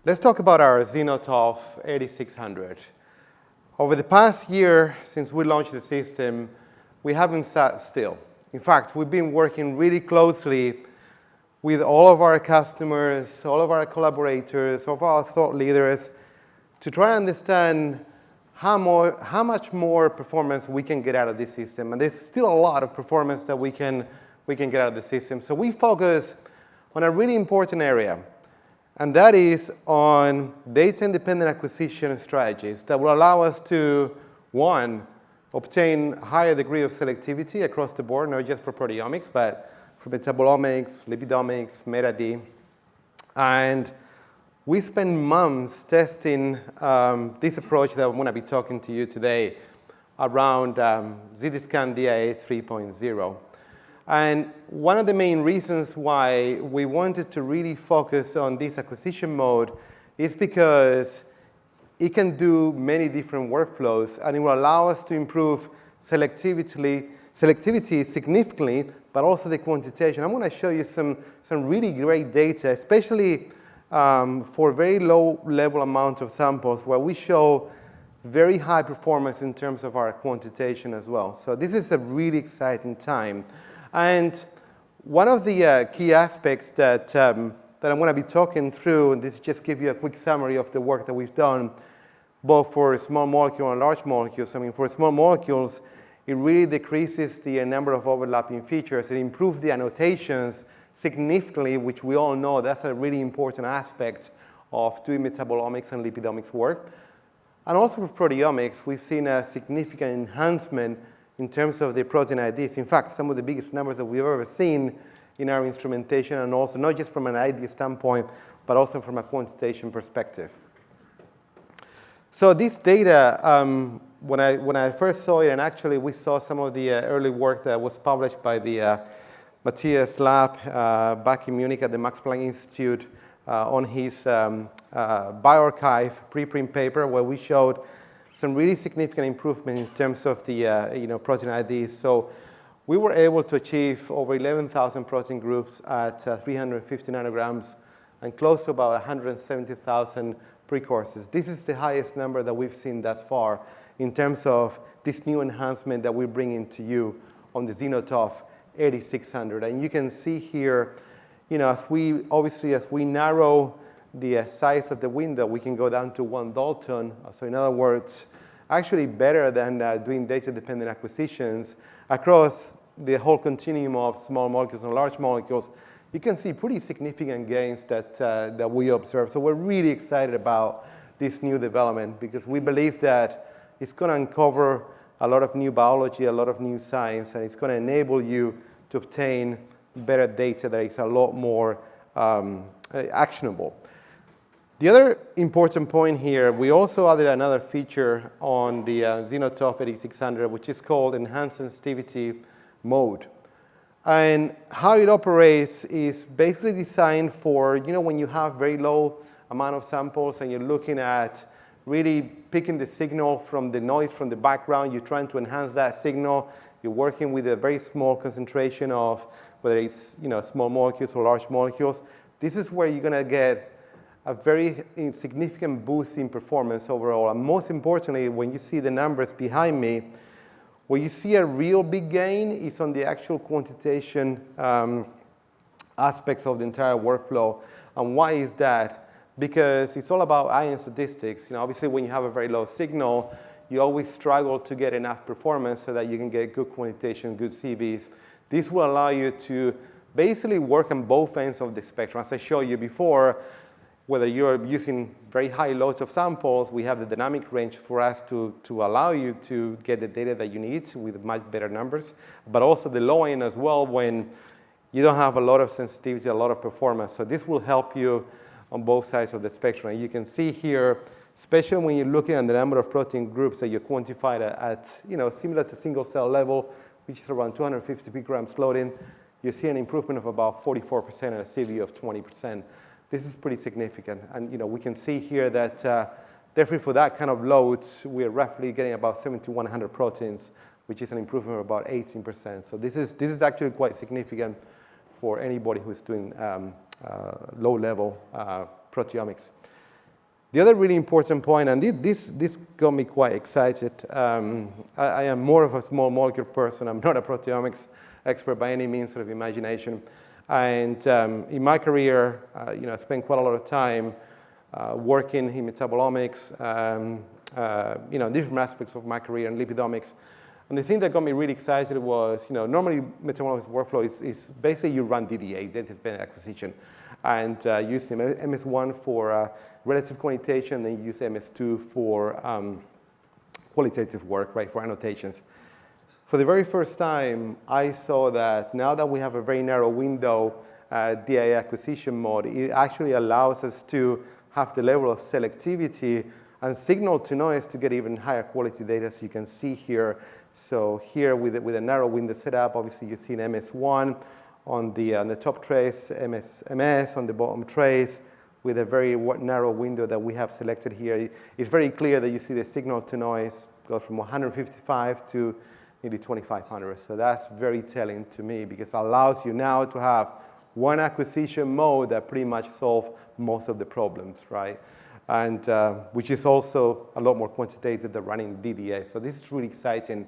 Let's talk about our ZenoTOF 8600. Over the past year, since we launched the system, we haven't sat still. In fact, we've been working really closely with all of our customers, all of our collaborators, all of our thought leaders to try and understand how much more performance we can get out of this system. And there's still a lot of performance that we can get out of the system. So we focus on a really important area, and that is on data-independent acquisition strategies that will allow us to, one, obtain a higher degree of selectivity across the board, not just for proteomics, but for metabolomics, lipidomics, metad. And we spend months testing this approach that I'm going to be talking to you today around ZScan DIA 3.0. And one of the main reasons why we wanted to really focus on this acquisition mode is because it can do many different workflows, and it will allow us to improve selectivity significantly, but also the quantitation. I'm going to show you some really great data, especially for very low level amount of samples, where we show very high performance in terms of our quantitation as well. So this is a really exciting time. And one of the key aspects that I'm going to be talking through, and this just give you a quick summary of the work that we've done, both for small molecule and large molecules. I mean, for small molecules, it really decreases the number of overlapping features. It improves the annotations significantly, which we all know that's a really important aspect of doing metabolomics and lipidomics work. And also for proteomics, we've seen a significant enhancement in terms of the protein IDs. In fact, some of the biggest numbers that we've ever seen in our instrumentation, and also not just from an ID standpoint, but also from a quantitation perspective. So this data, when I first saw it, and actually we saw some of the early work that was published by the Matthias lab back in Munich at the Max Planck Institute on his bioarchive preprint paper, where we showed some really significant improvement in terms of the protein IDs. So we were able to achieve over 11,000 protein groups at 350 nanograms and close to about 170,000 precursors. This is the highest number that we've seen thus far in terms of this new enhancement that we're bringing to you on the ZenoTOF 8600. And you can see here, as we narrow the size of the window, we can go down to 1 Dalton. So in other words, actually better than doing data-dependent acquisitions across the whole continuum of small molecules and large molecules. You can see pretty significant gains that we observe. So we're really excited about this new development because we believe that it's going to uncover a lot of new biology, a lot of new science, and it's going to enable you to obtain better data that is a lot more actionable. The other important point here, we also added another feature on the ZenoTOF 8600, which is called Enhanced Sensitivity Mode. And how it operates is basically designed for, when you have very low amount of samples and you're looking at really picking the signal from the noise from the background, you're trying to enhance that signal, you're working with a very small concentration of whether it's small molecules or large molecules. This is where you're going to get a very significant boost in performance overall. And most importantly, when you see the numbers behind me, where you see a real big gain is on the actual quantitation aspects of the entire workflow. And why is that? Because it's all about ion statistics. Obviously, when you have a very low signal, you always struggle to get enough performance so that you can get good quantitation, good CVs. This will allow you to basically work on both ends of the spectrum. As I showed you before, whether you're using very high loads of samples, we have the dynamic range for us to allow you to get the data that you need with much better numbers, but also the low end as well when you don't have a lot of sensitivity, a lot of performance. So this will help you on both sides of the spectrum. And you can see here, especially when you're looking at the number of protein groups that you quantified at similar to single cell level, which is around 250 picograms loading, you see an improvement of about 44% and a CV of 20%. This is pretty significant. And we can see here that definitely for that kind of loads, we're roughly getting about 7,100 proteins, which is an improvement of about 18%. So this is actually quite significant for anybody who's doing low-level proteomics. The other really important point, and this got me quite excited. I am more of a small molecule person. I'm not a proteomics expert by any means of imagination. And in my career, I spent quite a lot of time working in metabolomics, different aspects of my career in lipidomics. And the thing that got me really excited was, normally metabolomics workflow is basically you run DDA, data-dependent acquisition, and use MS1 for relative quantitation, then you use MS2 for qualitative work, right, for annotations. For the very first time, I saw that now that we have a very narrow window DDA acquisition mode, it actually allows us to have the level of selectivity and signal to noise to get even higher quality data, as you can see here. So here with a narrow window setup, obviously you've seen MS1 on the top trace, MS on the bottom trace, with a very narrow window that we have selected here. It's very clear that you see the signal to noise go from 155 to nearly 2,500. So that's very telling to me because it allows you now to have one acquisition mode that pretty much solves most of the problems, right? And which is also a lot more quantitative than running DDA. So this is really exciting,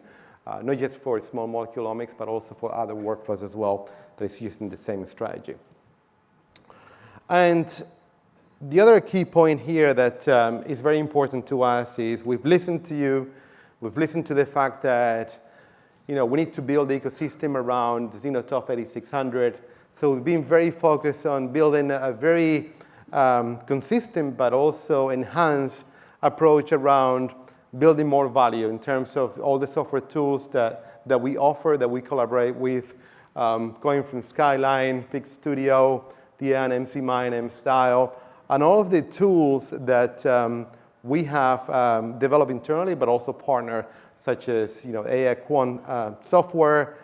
not just for small molecule omics, but also for other workflows as well that is using the same strategy. And the other key point here that is very important to us is we've listened to you. We've listened to the fact that we need to build the ecosystem around the ZenoTOF 8600. So we've been very focused on building a very consistent but also enhanced approach around building more value in terms of all the software tools that we offer, that we collaborate with, going from Skyline, Pix Studio, DN, MCMine, MStyle, and all of the tools that we have developed internally, but also partner, such as AI quant software,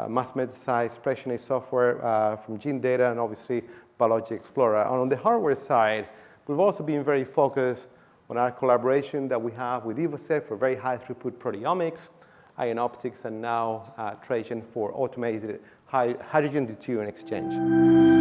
mass meta-size expressionist software from Gene Data, and obviously Biology Explorer. And on the hardware side, we've also been very focused on our collaboration that we have with Evosep for very high throughput proteomics, ion optics, and now Trajan for automated hydrogen deuterium exchange.